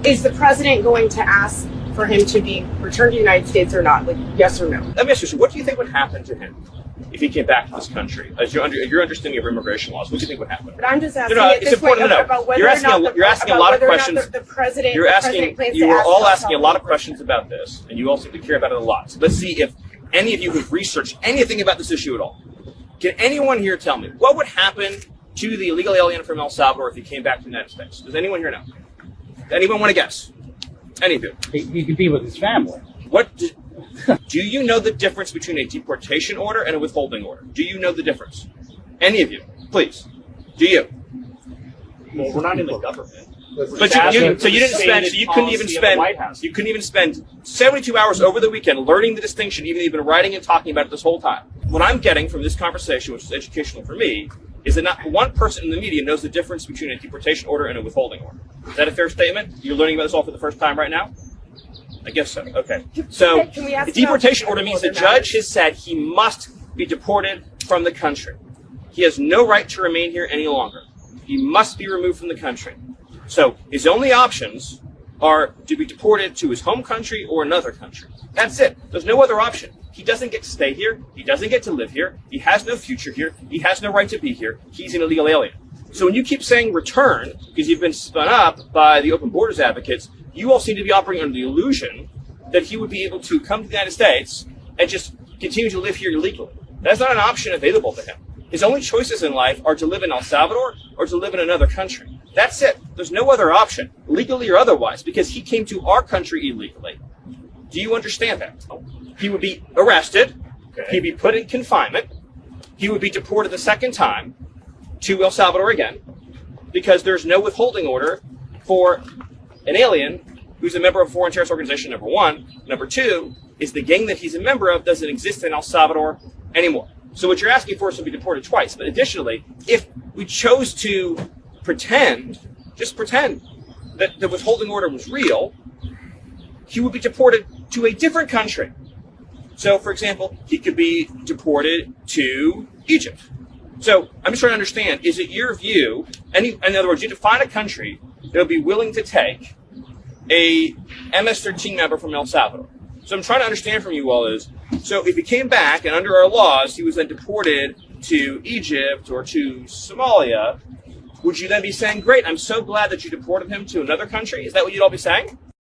Is the president going to ask for him to be returned to the United States or not? Like, yes or no? Let me ask you, what do you think would happen to him if he came back to this country? As your understanding of immigration laws, what do you think would happen? But I'm just asking it's important to know. about whether You're or not you're asking a lot of questions. The president, you are all asking a lot of questions about this, and you all seem to care about it a lot. So let's see if any of you have researched anything about this issue at all. Can anyone here tell me what would happen to the illegal alien from El Salvador if he came back to the United States? Does anyone here know? Does anyone want to guess? Any of you? He could be with his family. Do you know the difference between a deportation order and a withholding order? Do you know the difference? Any of you, please. Do you? Well, we're not in the government. But you couldn't even spend 72 hours over the weekend learning the distinction, even though you've been writing and talking about it this whole time. What I'm getting from this conversation, which is educational for me, is that not one person in the media knows the difference between a deportation order and a withholding order. Is that a fair statement? You're learning about this all for the first time right now? I guess so. Okay. So, a deportation order means the judge has said he must be deported from the country. He has no right to remain here any longer. He must be removed from the country. So, his only options are to be deported to his home country or another country. That's it. There's no other option. He doesn't get to stay here. He doesn't get to live here. He has no future here. He has no right to be here. He's an illegal alien. So when you keep saying return, because you've been spun up by the Open Borders advocates, you all seem to be operating under the illusion that he would be able to come to the United States and just continue to live here illegally. That's not an option available to him. His only choices in life are to live in El Salvador or to live in another country. That's it. There's no other option, legally or otherwise, because he came to our country illegally. Do you understand that? He would be arrested. Okay. He'd be put in confinement. He would be deported the second time to El Salvador again, because there's no withholding order for an alien who's a member of a foreign terrorist organization, number one. Number two is the gang that he's a member of doesn't exist in El Salvador anymore. So what you're asking for is to be deported twice. But additionally, if we chose to just pretend that the withholding order was real, he would be deported to a different country. So, for example, he could be deported to Egypt. So, I'm just trying to understand, is it your view, in other words, you define a country that will be willing to take a MS-13 member from El Salvador. So I'm trying to understand from you all is, so if he came back and under our laws, he was then deported to Egypt or to Somalia, would you then be saying, great, I'm so glad that you deported him to another country? Is that what you'd all be saying?